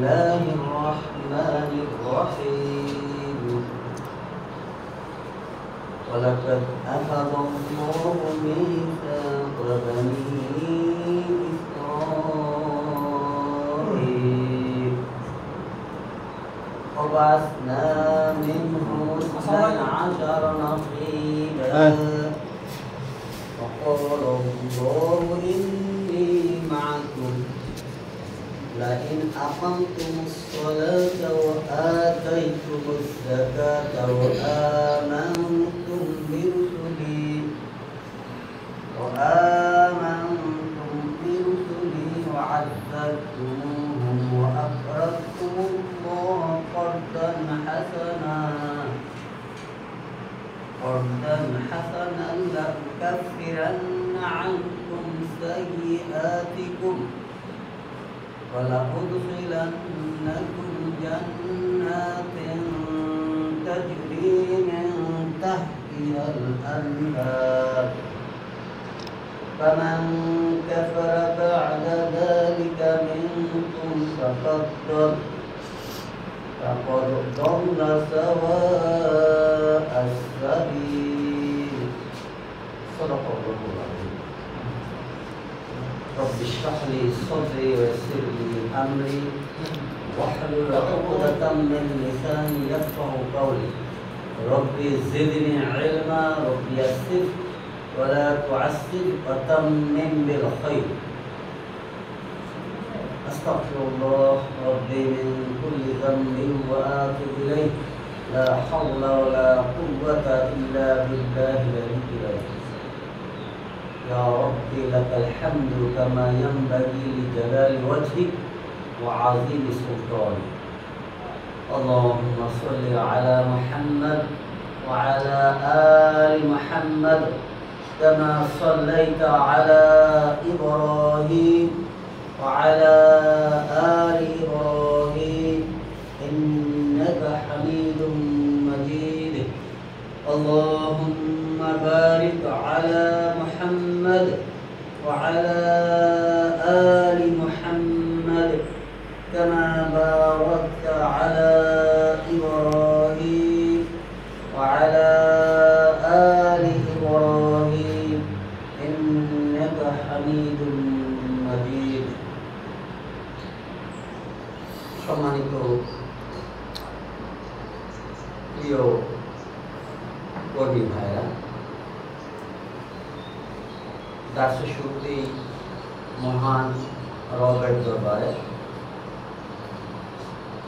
الله الرحمن الرحيم ولقد أخذ الله ميثاق بني إسرائيل وبعثنا منهم 12 نقيبا وقال الله إني معكم لئن أقمتم الصلاة وآتيتم الزكاة وآمنتم برسلي وعزرتموهم وأقرضتم الله قرضا حسنا لأكفرن عنكم سيئاتكم ولأدخلنكم جنات تجري من تحتها الأنهار فمن كفر بعد ذلك منكم فقد ضل سواء السبيل صدق الله العظيم رب اشرح لي صدري ويسر لي امري واحلل عقدة من لساني يفقهوا قولي ربي زدني علما ربي يسر ولا تعسر وتمم بالخير استغفر الله ربي من كل ذنب واتوب اليه لا حول ولا قوة الا بالله العلي العظيم يا ربي لك الحمد كما ينبغي لجلال وجهك وعظيم سلطانك اللهم صل على محمد وعلى آل محمد كما صليت على إبراهيم وعلى آل إبراهيم إنك حميد مجيد اللهم بارك على محمد وعلى آل محمد كما باركت على إبراهيم وعلى آل إبراهيم إنك حميد مجيد সম্মানিত প্রিয় কর্মী ভাইরা দার্সের শুরুতেই মহান রবের দরবারে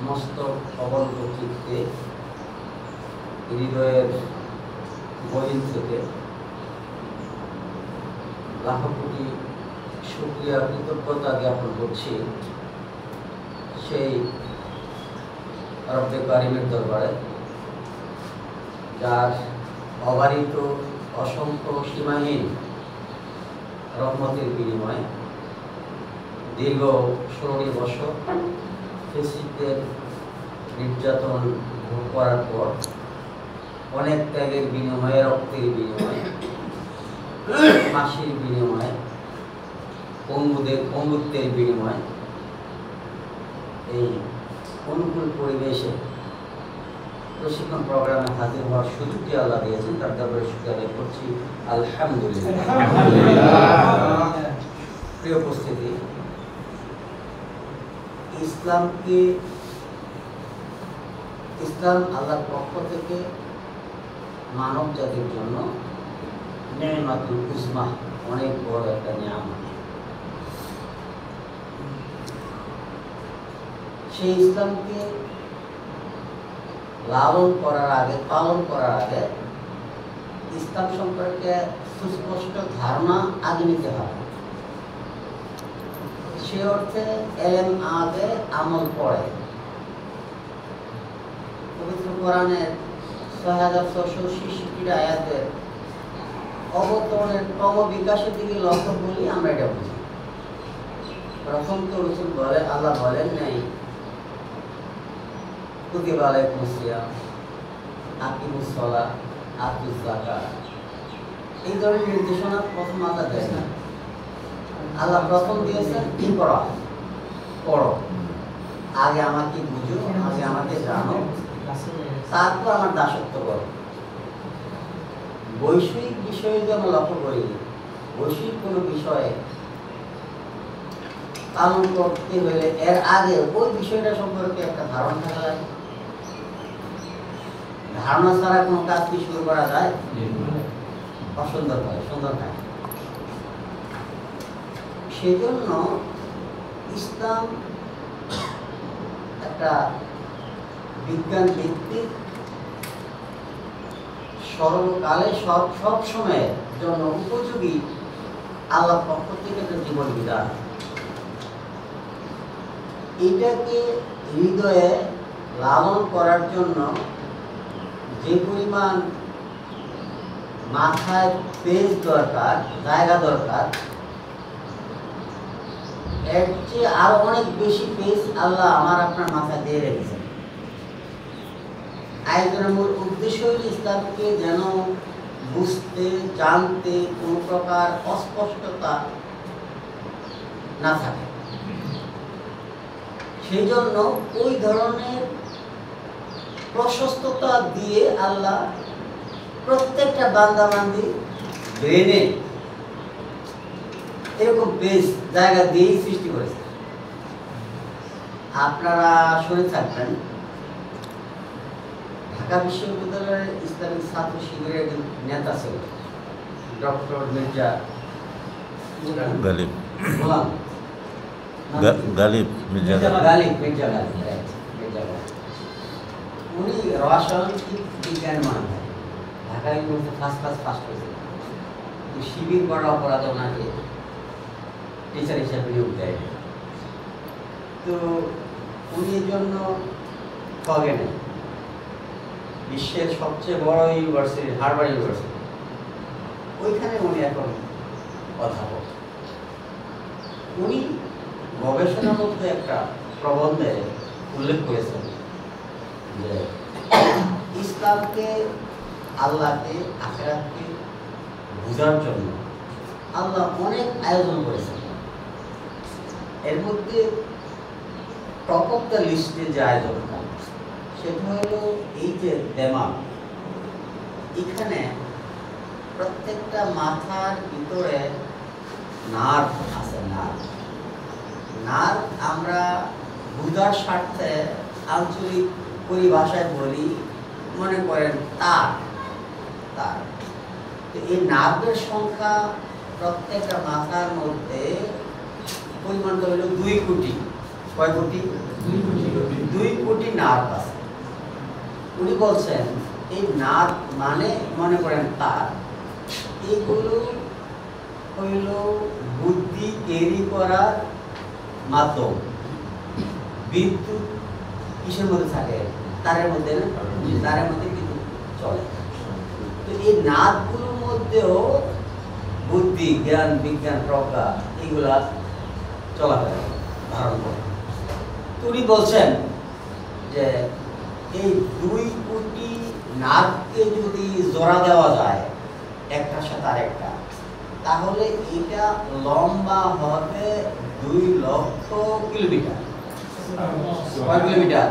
মস্তক অবনত চিত্তে হৃদয়ের গহীন থেকে লাখ কোটি শুকরিয়া কৃতজ্ঞতা জ্ঞাপন করছি সেই রব্বে কারিমের দরবারে যার অবারিত অসংখ্য সীমাহীন রহমতের বিনিময়ে দীর্ঘ 16 বছর ফেসিকদের নির্যাতন ভোগ করার পর অনেক ত্যাগের বিনিময়ে রক্তের বিনিময়ে মাসির বিনিময়ে পঙ্গুত্বের বিনিময়ে এই অনুকূল পরিবেশে প্রশিক্ষণ প্রোগ্রামে হাজির হওয়ার সুযোগটি আল্লাহ দিয়েছেন তার দরবারে শুকরিয়া আদায় করছি আলহামদুলিল্লাহ। প্রিয় উপস্থিতি, ইসলাম আল্লাহর পক্ষ থেকে মানব জাতির জন্য নেমাতুল উজমা, অনেক বড় একটা নিয়ামত। সেই ইসলামকে লালন করার আগে, পালন করার আগে ইসলাম সম্পর্কে সুস্পষ্ট ধারণা আগে নিতে হবে। সে অর্থে এলেম আগে, আমল পড়ে। পবিত্র কোরআনের ৬৬৬৬ আয়াতের অবতরণের ক্রম বিকাশের দিকে লক্ষ্য করলে আমরা এটা বুঝি। প্রথম তো রসুল বলে, আল্লাহ বলেন নাই কুতিবা আলাইকুমুস সিয়াম, আকিমুস সালাহ, আতুজ যাকাত, এই ধরনের নির্দেশনা প্রথম আল্লাহ দেয় না। আল্লাহ প্রথম দিয়েছেন ইকরা, পড়ো। আগে আমাকে বুঝো, আগে আমাকে জানো, তারপর আমার দাসত্ব করো। বৈষয়িক বিষয়ে যদি আমরা লক্ষ্য করি, বৈষয়িক কোনো বিষয়ে পালন করতে হলে এর আগে ওই বিষয়টা সম্পর্কে একটা ধারণা থাকা লাগে। ধারণা ছাড়া কোনো কাজ কি শুরু করা যায়? অসুন্দর হয়, সুন্দর হয়। সেজন্য ইসলাম একটা বিজ্ঞান ভিত্তিক সর্বকালে সব সময়ের জন্য উপযোগী আল্লাহর পক্ষ থেকে একটা জীবন বিধান। এটাকে হৃদয়ে লালন করার জন্য যে পরিমাণ মাথায় পেজ দরকার, জায়গা দরকার, এর চেয়ে আরো অনেক বেশি পেজ আল্লাহ আমার আপনার মাথায় দিয়ে রেখেছেন। আয়োজনের মূল উদ্দেশ্য হল ইসলামকে যেন বুঝতে, জানতে কোনো প্রকার অস্পষ্টতা না থাকে। সেই জন্য ওই ধরনের প্রশস্ততা দিয়ে আল্লাহ প্রত্যেকটা বান্দাবান্দি ব্রেনে এরকম বেশ জায়গা দিয়েই সৃষ্টি করেছে। আপনারা শুনে থাকবেন ঢাকা বিশ্ববিদ্যালয়ের ইসলামিক ছাত্র শিবিরের একজন নেতা ছিল ডক্টর মির্জা গালিব গোলাম গালিব মির্জা গালিব। উনি রাসায়নিক বিজ্ঞান মানে Dhaka university first class pass করেছিলেন। শিবির করা অপরাধে ওনাকে টিচার হিসাবে নিয়োগ দেয়। তো উনি এর জন্য খগে নেন বিশ্বের সবচেয়ে বড় ইউনিভার্সিটি, হার্ভার্ড ইউনিভার্সিটি, ওইখানে উনি এখন অধ্যাপক। উনি গবেষণার মধ্যে একটা প্রবন্ধে উল্লেখ করেছেন যে ইসলামকে, আল্লাহকে, আখিরাতকে বোঝার জন্য আল্লাহ অনেক আয়োজন করেছেন। এর মধ্যে টপ অফ দ্য লিস্টে যে আয়োজনটা, সেটা হলো এই যে দেমাগ, এখানে প্রত্যেকটা মাথার ভিতরে নার্ভ আছে। নার্ভ আমরা বুঝার স্বার্থে আঞ্চলিক পরিভাষায় বলি, মনে করেন তার। তো এই নার্ভের সংখ্যা প্রত্যেকটা মাথার মধ্যে পরিমাণটা হলো 2 কোটি। কয় কোটি? 2 কোটি নার্ভ আছে। উনি বলছেন এই নার্ভ মানে মনে করেন তার, এইগুলো হইল বুদ্ধি ক্যারি করার মাধ্যম। বিদ্যুৎ কিসের মধ্যে থাকে? তারের মধ্যে না? তারের মধ্যে কিন্তু চলে। তো এই নার্ভগুলোর মধ্যেও বুদ্ধি, জ্ঞান, বিজ্ঞান, প্রজ্ঞা এগুলা চলাফেরা ধারণ করে। উনি বলছেন যে এই 2 কোটি নার্ভকে যদি জোড়া দেওয়া যায় একটার সাথে আরেকটা, তাহলে এটা লম্বা হবে 2 লক্ষ কিলোমিটার। কয় কিলোমিটার?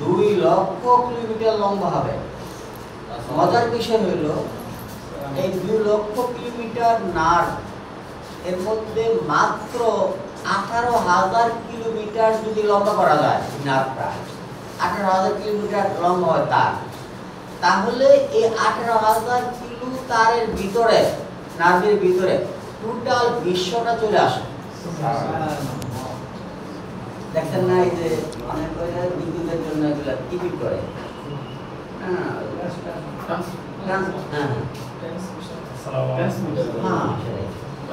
2 লক্ষ কিলোমিটার লম্বা হবে। মজার বিষয় হলো এই 2 লক্ষ কিলোমিটার নার্ভ, এর মধ্যে মাত্র 18,000 কিলোমিটার যদি লম্বা করা যায়, নার্ভটা 18,000 কিলোমিটার লম্বা হয় তার, তাহলে এই 18,000 কিলো তারের ভিতরে, নার্ভের ভিতরে টোটাল বিশ্বটা চলে আসে। দেখেন না এই যে অনেক বিদ্যুতের জন্য এগুলো টিকিট করে,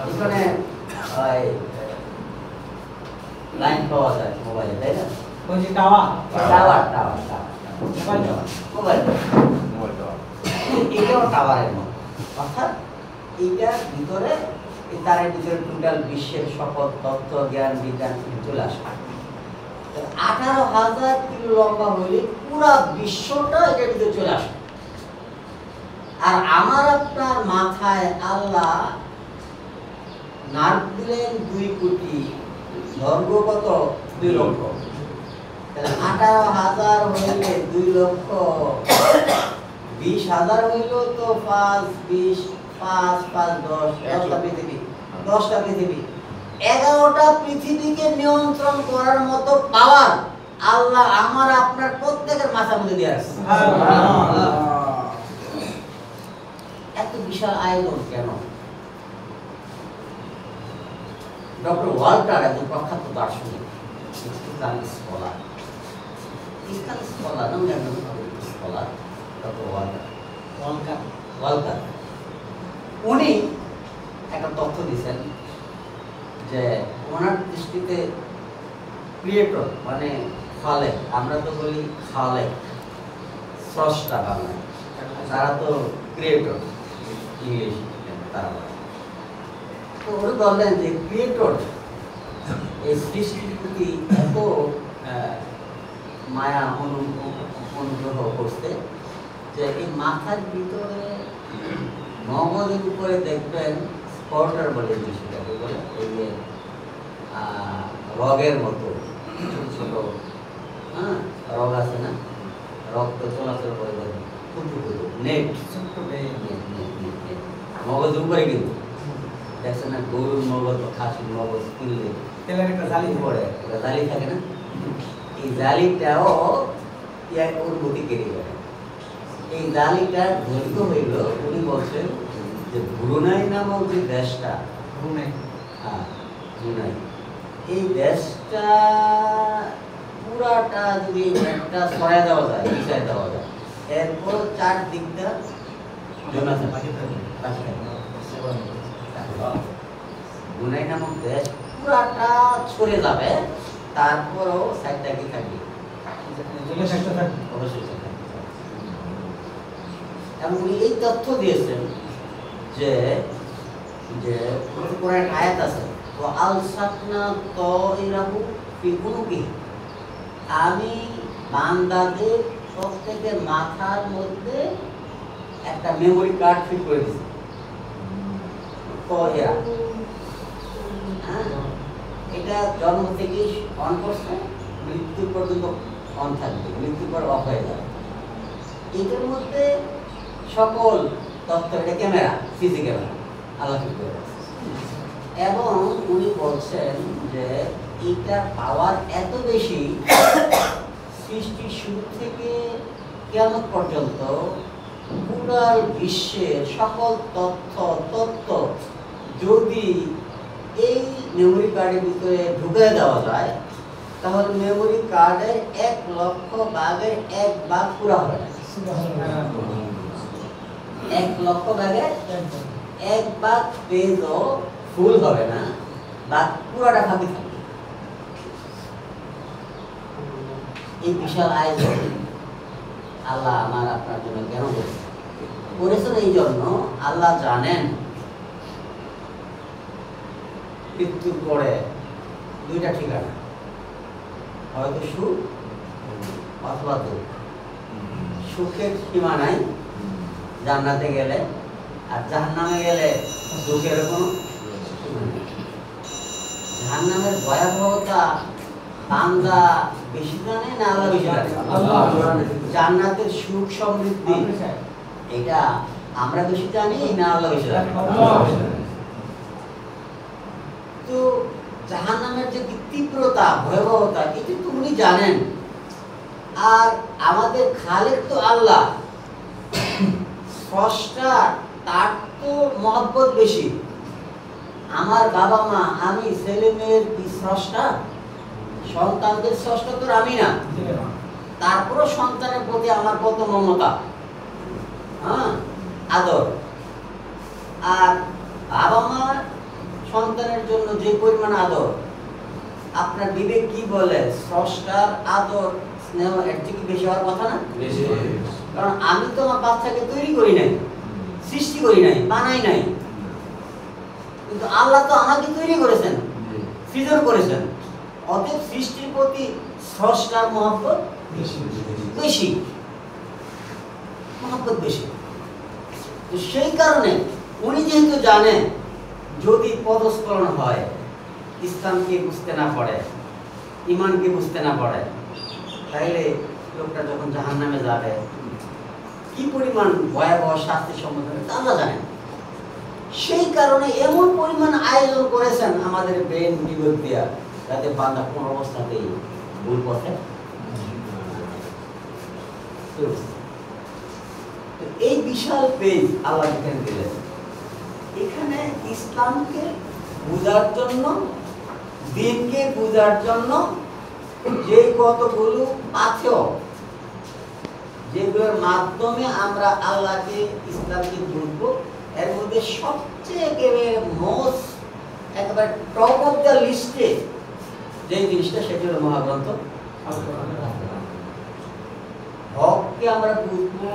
এখানে লাইন পাওয়া যায় মোবাইলে, তাই না? এটাও টাওয়ারের মতো, অর্থাৎ এইটার ভিতরে, তারের ভিতরে টোটাল বিশ্বের সকল তথ্য, জ্ঞান, বিজ্ঞান চলে আসে। 18,000 কিলো লম্বা হইলে পুরা বিশ্বটা এটার ভিতরে চলে আসে। আর আমার আপনার মাথায় আল্লাহ নার্ভ দিলেন 2 কোটি, দৈর্ঘ্য কত? 2 লক্ষ। 18,000 হইলে 2,20,000 হইল তো 5 20 5 5 10 10টা পৃথিবী 10টা পৃথিবী 11টা পৃথিবীকে নিয়ন্ত্রণ করার মতো পাওয়ার আল্লাহ আমার আপনার প্রত্যেকের মাথার মধ্যে দিয়ে আছে। এত বিশাল আয়োজন কেন? ডক্টর ওয়াল্টার একজন প্রখ্যাত দার্শনিক, ইসলামিক স্কলার, ডক্টর ওয়াল্টার, উনি একটা তথ্য দিয়েছেন যে ওনার দৃষ্টিতে ক্রিয়েটর মানে খালেক, আমরা তো বলি খালেক, স্রষ্টা বাংলায়, তারা তো ক্রিয়েটর ইংলিশ তারা বলে। তো উনি বললেন যে ক্রিয়েটর এই সৃষ্টির প্রতি এত মায়া অনুগ্রহ করতে যে এই মাথার ভিতরে মগজের উপরে দেখবেন স্পটার বলে জিনিসটাকে বলে, এই যে রগের মতো ছোট ছোট রগ আছে না, রক্ত চলাচল করে দেখবেন ক্ষুদ্র ক্ষুদ্র নেট, মগজের উপরে কিন্তু দেখছেন না, গরুর মগজ বা খাসির মগজ কিনলে একটা জালি পড়ে, একটা জালি থাকে না, এই জালিটাও অনুভূতি কেটে যাবে। এই জালিটার দৈর্ঘ্য হইল, উনি বলছেন যে ব্রুনাই নামক যে দেশটা, ব্রুনাই, এই দেশটা পুরাটা যদি একটা সরাই দেওয়া যায়, পিছাই দেওয়া যায়, এরপর চারদিকটা ব্রুনাই নামক দেশ পুরাটা ছড়ে যাবে, তারপরও সাইডটা কি থাকবে, অবশ্যই থাকবে। এবং উনি এই তথ্য দিয়েছেন যে যে কোরআন আয়াত আছে, তো আলসাকনা তাইরাহু ফি উনুকি, আমি বান্দাদের প্রত্যেকের মাথার মধ্যে একটা মেমোরি কার্ড ফিট করে দিয়েছি। এটা জন্ম থেকে অন করছে, মৃত্যু পর্যন্ত অন থাকবে, মৃত্যুর পর অফ হয়ে যাবে। এটার মধ্যে সকল তথ্য, এটা ক্যামেরা, সিসি ক্যামেরা আল্লাহ ফিট করে রাখছে। এবং উনি বলছেন যে এটার পাওয়ার এত বেশি, সৃষ্টির শুরু থেকে কিয়ামত পর্যন্ত পুরো বিশ্বের সকল তথ্য যদি এই মেমোরি কার্ডের ভিতরে ঢুকে দেওয়া যায়, তাহলে মেমোরি কার্ডের 1 লক্ষ ভাগের 1 ভাগ পুরা হবে না। 1 লক্ষ ভাগের 1 ভাগ পেজও ফুল হবে না, বা পুরাটা ফাঁকি থাকবে। এই বিশাল আয়োজন আল্লাহ আমার আপনার জন্য কেন করেছেন? এই জন্য আল্লাহ জানেন মৃত্যুর পরে 2টা ঠিকানা, হয়তো সুখ অথবা দুঃখ। সুখের সীমা নাই জান্নাতে গেলে, আর জাহান্নামে গেলে দুঃখের কোনো সীমা নেই। জাহান্নামের ভয়াবহতা বান্দা বেশি জানে না আল্লাহ বেশি জানে? জান্নাতের সুখ সমৃদ্ধি এটা আমরা বেশি জানি না আল্লাহ বেশি জানে? তো জাহান্নামের যে তীব্রতা ভয়াবহতা এটা তো উনি জানেন। আর আমাদের খালেক তো আল্লাহ, স্রষ্টা, তার তো মহব্বত বেশি। আমার বাবা মা, আমি, ছেলে মেয়ের কি স্রষ্টা? সন্তানদের স্রষ্টা তো আমি না, তারপরও সন্তানের প্রতি আমার কত মমতা, আদর। আর বাবা মা সন্তানের জন্য যে পরিমাণ আদর, আপনার বিবেক কি বলে? স্রষ্টার আদর স্নেহ এর থেকে বেশি হওয়ার কথা না? কারণ আমি তো আমার বাচ্চাকে তৈরি করি নাই, সৃষ্টি করি নাই, বানাই নাই, কিন্তু আল্লাহ তো আমাকে তৈরি করেছেন, সৃজন করেছেন। অতএব সৃষ্টির প্রতি স্রষ্টার মহব্বত বেশি, মহব্বত বেশি। তো সেই কারণে উনি যেহেতু জানেন যদি পদস্খলন হয়, ইসলামকে বুঝতে না পারে, ইমানকে বুঝতে না পারে, তাইলে লোকটা যখন জাহান্নামে যাবে কি পরিমাণ ভয়াবহ শাস্তির সম্মুখীন হবে তা আল্লাহ জানেন। সেই কারণে এমন পরিমাণ আয়োজন করেছেন আমাদের ব্রেন বিবেক দিয়া, যাতে বান্দা কোন অবস্থাতেই ভুল পথে। এই বিশাল পেজ আল্লাহ এখানে দিলেন। এখানে ইসলামকে বোঝার জন্য, দিনকে বোঝার জন্য যে কতগুলো পাথেয়, যেগুলোর মাধ্যমে আমরা আল্লাহকে, ইসলামকে বুঝবো, এর মধ্যে সবচেয়ে একেবারে মোস্ট, একেবারে টপ অফ দ্য লিস্টে যে জিনিসটা, সেটি হলো মহাগ্রন্থ। হককে আমরা বুঝবো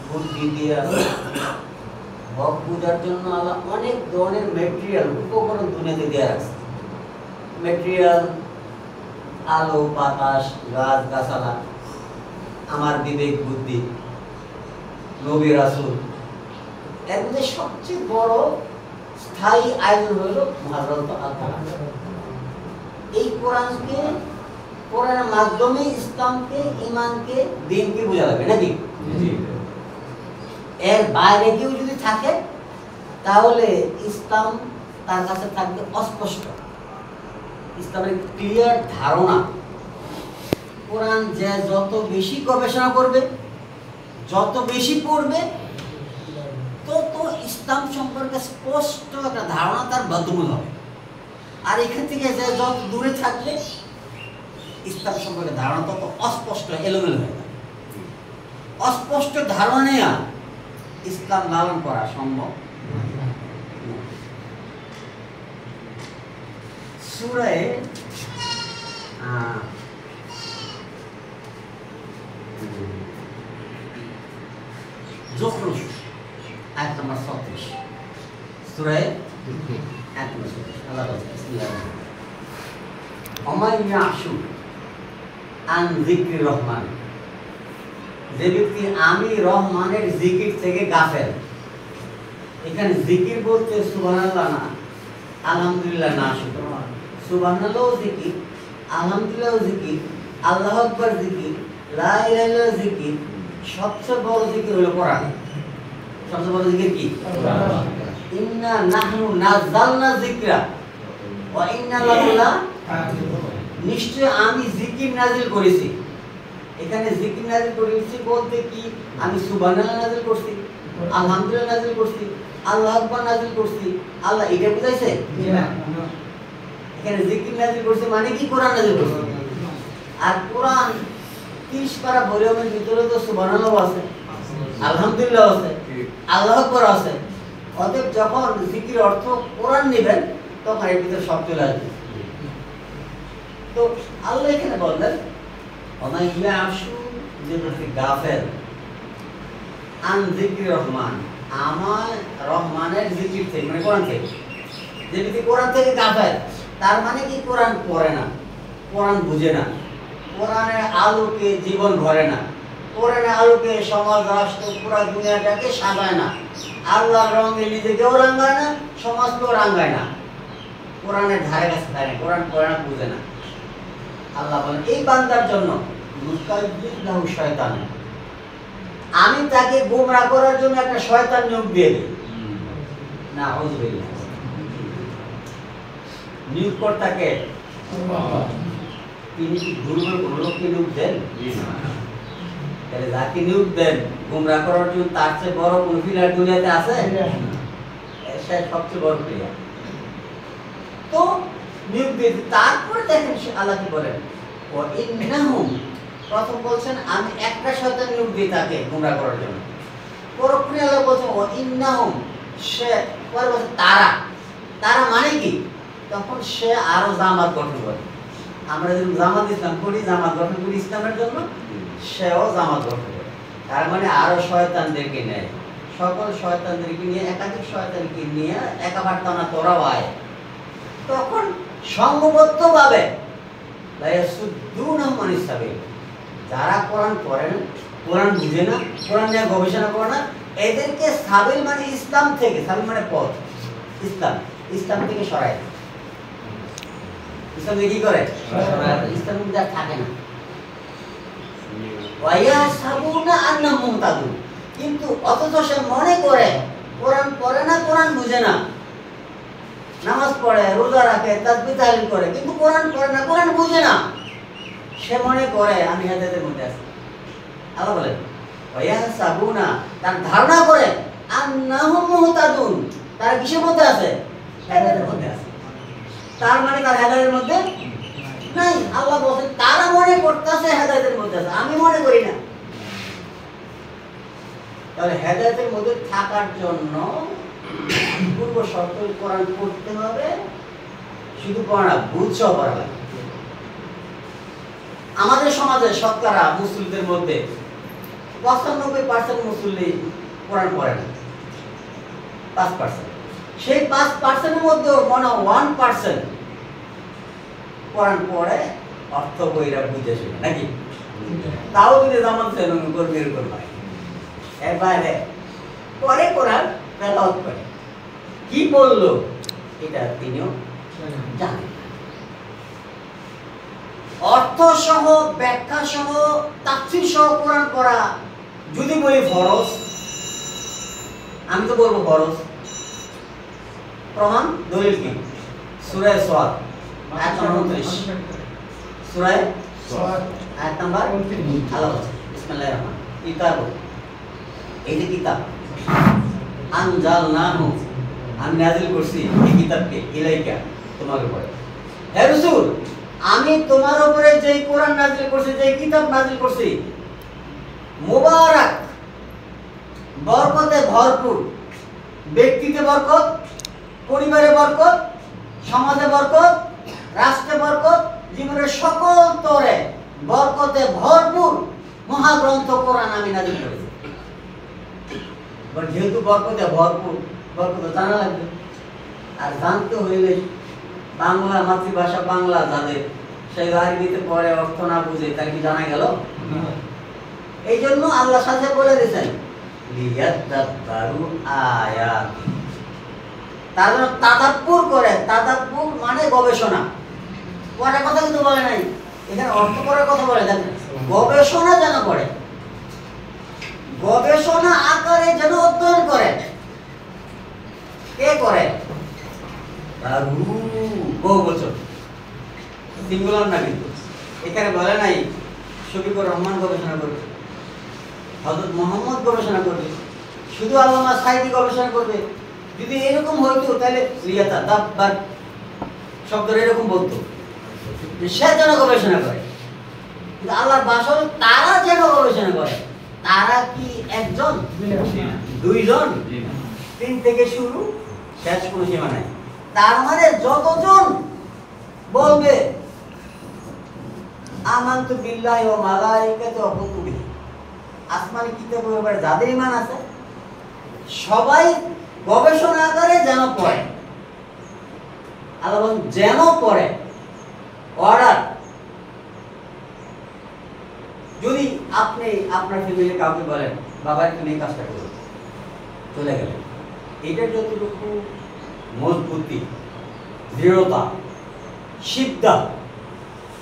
বুদ্ধি দিয়ে। হক বোঝার জন্য আল্লাহ অনেক ধরনের মেটেরিয়াল, উপকরণ দুনিয়াতে দেওয়া রাখছে। মেটেরিয়াল, আলো, বাতাস, গাছ গাছালা, আমার বিবেক বুদ্ধি, নবী রাসূল। এর মধ্যে সবচেয়ে বড় স্থায়ী আয়োজন হলো মহাগ্রন্থ আল কোরআন। এই কোরআনকে, কোরআনের মাধ্যমে ইসলামকে, ঈমানকে, দ্বীনকে বোঝা যাবে নাকি? এর বাইরে কেউ যদি থাকে তাহলে ইসলাম তার কাছে থাকবে অস্পষ্ট। ইসলামের ক্লিয়ার ধারণা, কোরআন যে যত বেশি গবেষণা করবে, যত বেশি পড়বে, তত ইসলাম সম্পর্কে স্পষ্ট একটা ধারণা তার বদ্ধমূল হবে। আর এখান থেকে যে যত দূরে থাকবে, ইসলাম সম্পর্কে ধারণা তত অস্পষ্ট, এলোমেলো হয়ে যাবে। অস্পষ্ট ধারণা ইসলাম লালন করা সম্ভব। সূরা যুখরুফ আয়াত নম্বর 36, সূরা আয়াত নম্বর 36, আল্লাহ বলেন, বিসমিল্লাহির রহমানির রহিম, ওমান ইয়াশু আন যিকরির রহমান, যে ব্যক্তি আমি রহমানের জিকির থেকে গাফেল। এখানে জিকির বলতে সুবহানাল্লাহ না, আলহামদুলিল্লাহ না, শুধু সুবহানাল্লাহ জিকির, আলহামদুলিল্লাহ জিকির, আল্লাহু আকবার জিকির, লা ইলাহা ইল্লাল্লাহ জিকির। সবচেয়ে বড় জিকির হলো কোরআন। সবচেয়ে বড় জিকির কি? ইন্না নাহনু নাযালনা যিকরা ওয়া ইন্না লাহু লাহাফিজুন, নিশ্চয় আমি জিকির নাযিল করেছি। এখানে জিকির নাযিল করেছি বলতে কি, আমি সুবহানাল্লাহ নাযিল করছি, আলহামদুলিল্লাহ নাযিল করছি, আল্লাহু আকবার নাযিল করছি, আল্লাহ এটা বুঝাইছে? এখানে জিকির নাযিল করছে মানে কি, কোরআন নাযিল করছে। আর কোরআন 30 পারা ভলিউমের ভিতরে তো সুবহানাল্লাহ আছে, আলহামদুলিল্লাহ আছে, আল্লাহু আকবার আছে। অতএব যখন জিকির অর্থ কোরআন নেবেন, তখন এর ভিতরে সব চলে আসবে। তো আল্লাহ এখানে বললেন, ওমান ইয়াশু, যে ব্যক্তি গাফেল, আন যিকরির রহমান, আমার রহমানের জিকির থেকে, মানে কোরআন থেকে। যে ব্যক্তি কোরআন থেকে গাফেল, তার মানে কি, কোরআন পড়ে না, কোরআন বুঝে না, কোরআনের আলোকে জীবন ভরে না, কোরআনের আলোকে সমাজ, রাষ্ট্র, পুরো দুনিয়াটাকে সাজায় না, আল্লাহর রঙে নিজেকেও রাঙায় না, সমাজকেও রাঙায় না, কোরআনের ধারে কাছে থাকে না, কোরআন পড়ে না, বুঝে না। আল্লাহ বলেন, এই বান্দার জন্য মুস্তাইবিল্লাহু শয়তান, আমি তাকে গোমরাহ করার জন্য একটা শয়তান নিয়োগ দিয়ে দিই। নাউযুবিল্লাহ। নিয়োগকর্তাকে তিনি কি দুর্বল কোন লোককে নিয়োগ দেন? তাহলে যাকে নিয়োগ দেন গোমরাহ করার জন্য, তার চেয়ে বড় কোন প্লেয়ার দুনিয়াতে আছে? সে সবচেয়ে বড় প্লেয়ার। তো নিয়োগ দিয়ে, তারপরে দেখেন আল্লাহ কি বলেন, ও ইন্নাহুম, প্রথম বলছেন আমি একটা শয়তান নিয়োগ দিই তাকে গোমরাহ করার জন্য। পরক্ষণে আল্লাহ বলছেন ও ইন্নাহুম, সে পরে বলছে তারা। তারা মানে কি? তখন সে আরো জামাত গঠন করে। আমরা যদি জামাত ইসলাম করি, জামাত গঠন করি ইসলামের জন্য, সেও জামাত গঠন করে। তার মানে আরো শয়তানদেরকে নেয়, সকল শয়তানদেরকে নিয়ে, একাধিক শয়তানকে নিয়ে একা বার্তা না তোরাও আয়। তখন সংঘবদ্ধভাবে যারা কোরআন পড়ে না, কোরআন বুঝে না, কোরআন নিয়ে গবেষণা করে না, এদেরকে সাবিল মানে ইসলাম থেকে, সাবিল মানে পথ, ইসলাম, ইসলাম থেকে সরায়। ইসলাম কি করে? ইসলাম মধ্যে আর থাকে না। ওয়াইয়াহসাবুনা আন্নাহুম মুহতাদুন, কিন্তু অথচ সে মনে করে কোরআন পড়ে না, কোরআন বুঝে না, নামাজ পড়ে, রোজা রাখে, তাসবিহ তাহলিল করে, কিন্তু কোরআন পড়ে না, কোরআন বুঝে না, সে মনে করে আমি হেদায়েতের মধ্যে আছি। আল্লাহ বলেন ওয়াইয়াহসাবুনা, তার ধারণা করে আন্নাহুম মুহতাদুন, তারা কিসের মধ্যে আছে? হেদায়েতের মধ্যে আছে। তার মানে তার হেদায়েতের মধ্যে নাই। আল্লাহ বলেন তারা মনে করতেছে হেদায়েতের মধ্যে আছে, আমি মনে করি না। তাহলে হেদায়েতের মধ্যে থাকার জন্য পূর্ব শর্ত কোরআন পড়তে হবে, শুধু পড়া বুঝছেও পড়া লাগে। আমাদের সমাজে শতকরা মুসলিমদের মধ্যে 95% মুসলিম কোরআন পড়ে না, 5%। সেই 5%-এর মধ্যে মনে 1% কোরআন পড়ে, অর্থ বইরা বুঝে শুনে নাকি, তাও যদি জামান সেলুন করবে এরকম হয়। এবারে পরে কোরআন তেলাওয়াত করে, কি বললো এটা তিনিও জানেন। অর্থ সহ, ব্যাখ্যা সহ, তাফসীর সহ কোরআন পড়া যদি বলি ফরজ, আমি তো বলবো ফরজ। প্রমাণ দলিল কি? সূরা সাদ আয়াত নম্বর 29, সূরা সাদ আয়াত নম্বর 29। আল্লাহ বলেন বিসমিল্লাহির রহমানির রহিম, কিতাব, এই যে কিতাব, আনজালনাহু, আমি নাযিল করছি এই কিতাবকে, ইলাইকা, তোমার উপরে। হে রাসূল, আমি তোমার উপরে যে কোরআন নাযিল করছি, যে কিতাব নাযিল করছি, মুবারাক, বরকতে ভরপুর, ব্যক্তিতে বরকত, পরিবারে বরকত, সমাজে বরকত, রাষ্ট্রে বরকত, জীবনের সকল স্তরে বরকতে ভরপুর মহাগ্রন্থ কোরআন আমি নাযিল করেছি। যেহেতু বরকতে ভরপুর, বরকত জানা লাগবে, আর জানতে হইলে বাংলা, মাতৃভাষা বাংলা যাদের, সেই আরবিতে পড়ে অর্থ না বুঝে তার কি জানা গেল? এই জন্য আল্লাহ সাথে বলে দিয়েছেন লিয়াদাব্বারু আয়াতি, তার জন্য তাদাব্বুর করে। তাদাব্বুর মানে গবেষণা, পড়ার কথা কিন্তু বলে নাই, এখানে অর্থ করার কথা বলে। দেখেন, গবেষণা যেন করে, গবেষণা আকারে যেন অধ্যয়ন করে। কে করে? বহু বছর, সিঙ্গুলার না, কিন্তু এখানে বলে নাই শফিকুর রহমান গবেষণা করবে, হযরত মুহাম্মদ গবেষণা করবে, শুধু আল্লামা সাঈদী গবেষণা করবে। যদি এরকম হইতো তাহলে লিয়াতাদাব্বার শব্দটা এরকম বলতো, সে যেন গবেষণা করে। কিন্তু আল্লাহর ভাষা তারা যেন গবেষণা করে। তারা কি একজন, দুইজন, 3 থেকে শুরু, শেষ কোনো সীমা নাই। তার মানে যতজন বলবে আমানতু বিল্লাহি ওয়া মালাইকাতিহি ওয়া কুতুবিহি, আসমানি কিতাবের ব্যাপারে যাদের ঈমান আছে, সবাই গবেষণা আকারে যেন পড়ে। আল্লাহ বলেন যেন পড়ে, অর্ডার। যদি আপনি আপনার ফ্যামিলির কাউকে বলেন বাবা তুমি এই কাজটা করো, চলে গেলেন, এটার যতটুকু মজবুতি, দৃঢ়তা, সিদ্ধা,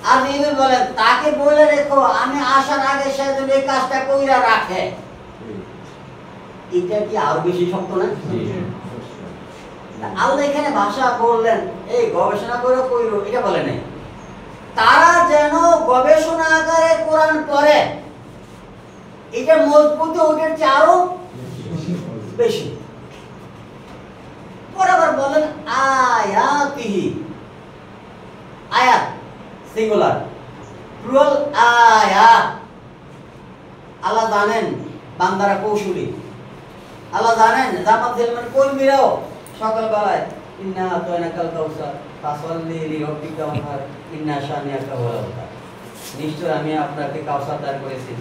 আর যদি বলেন তাকে বলে রেখো আমি আসার আগে সে যদি এই কাজটা কইরা রাখে, এটা কি আরো বেশি শক্ত না? আল্লাহ এখানে ভাষা বললেন এই গবেষণা করে কইরো, এটা বলে নাই। তারা যেন গবেষণা আকারে কোরআন পড়ে, এটা মজবুত, ওটার চেয়ে আরো বেশি। পরে বলেন আয়াতিহি, আয়াত সিঙ্গুলার, প্লুরাল আয়াত। আল্লাহ জানেন বান্দারা কৌশলী, আল্লাহ জানেন জামাত জেলমান কর্মীরাও সকালবেলায় ইন্না আতাইনাকাল কাউসার ফাসাল্লি লিরাব্বিকা ওয়ানহার ইন্না শানিয়াকা হুয়াল আবতার, নিশ্চয় আমি আপনাকে কাউসার দান করেছি,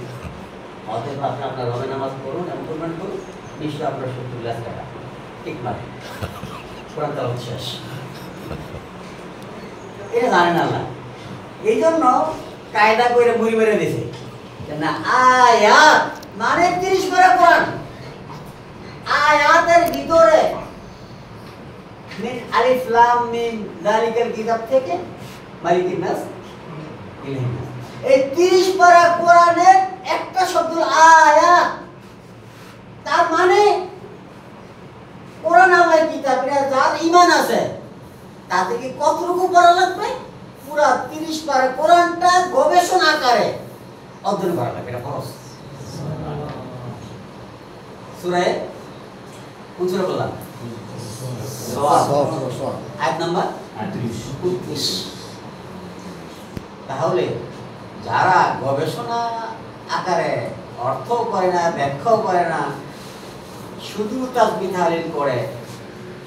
অতএব আপনি আপনার রবে নামাজ পড়ুন এবং কুরবানি করুন, নিশ্চয় আপনার 70 লাখ টাকা। ঠিক মানে কোরআন তেলাওয়াত শেষ। এটা জানেন আল্লাহ, এই জন্য কায়দা করে মুড়ি মেরে দিয়েছে না। আয়াত মানে 30 পারা কোরআন, আয়াতের ভিতরে মিন আলিফ লাম মিম যালিকাল কিতাব থেকে মালিকিন নাস ইলাইহিন নাস, এই 30 পারা কোরআনের একটা শব্দ আয়াত, তার মানে কোরআন আমার কিতাব, যার ঈমান আছে তাতে কি কতটুকু পড়া লাগবে? পুরা 30 পারা কোরআনটা গবেষণা আকারে অধ্যয়ন করা লাগবে, এটা ফরজ। সূরা কোন সূরা বললাম? আয়াত নাম্বার 38। তাহলে যারা গবেষণা আকারে অর্থ করে না, ব্যাখ্যাও করে না, শুধু তাসবিহ তাহলিল করে,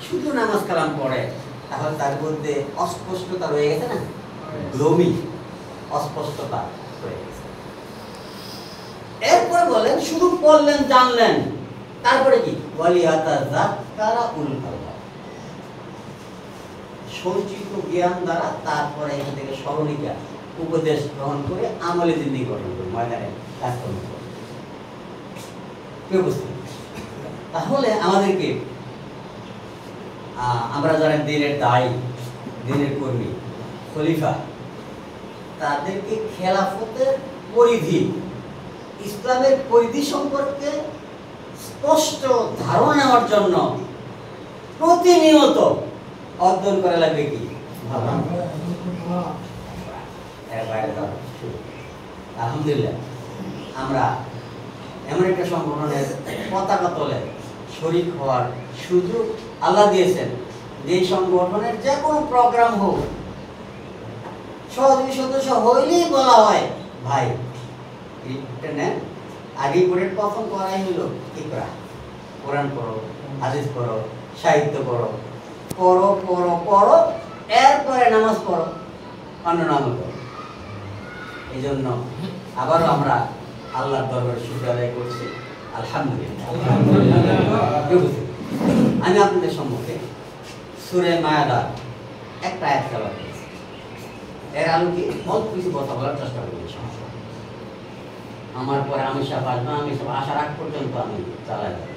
শুধু নামাজ কালাম পড়ে, তাহলে তার মধ্যে অস্পষ্টতা রয়ে গেছে না, ভ্রমি, অস্পষ্টতা রয়ে গেছে। এরপরে বলেন শুধু পড়লেন, জানলেন, তারপরে কি? ওয়ালিয়াতাযাক্কারা উলুল আলবাব, সঞ্চিত জ্ঞান দ্বারা তারপরে এখান থেকে স্মরণিকা উপদেশ গ্রহণ করে আমলে জিন্দেগি গঠন করে ময়দানে কাজকর্ম করে। তাহলে আমাদেরকে আমরা যারা দিনের দায়ী, দিনের কর্মী, খলিফা, তাদেরকে খেলাফতের পরিধি, ইসলামের পরিধি সম্পর্কে স্পষ্ট ধারণা নেওয়ার জন্য প্রতিনিয়ত অধ্যয়ন করা লাগবে। কি আলহামদুলিল্লাহ আমরা এমন একটা সংগঠনের পতাকা তলে শরীক হওয়ার সুযোগ আল্লাহ দিয়েছেন, যে সংগঠনের যে কোনো প্রোগ্রাম হোক, সহযোগী সদস্য হইলেই বলা হয় ভাই রিপোর্টে নেন। আর রিপোর্টের প্রথম করাই হলো ইকরা, কোরআন পড়ো, হাদিস পড়ো, সাহিত্য পড়ো, পড়ো পড়ো পড়ো, এরপরে নামাজ পড়ো, অন্য নামাজ পড়ো। এই জন্য আবারও আমরা আল্লাহর দরবারে শুকর আদায় করছি, আলহামদুলিল্লাহ। আমি আপনাদের সম্মুখে সূরা মায়াদার একটা আয়াত তেলাওয়াত করেছি, এর আলোকে অল্প কিছু কথা বলার চেষ্টা করেছি। আমার পরে আমি সাহেব আসবে, আমি সব আসার আগ পর্যন্ত আমি চালাই যাবো।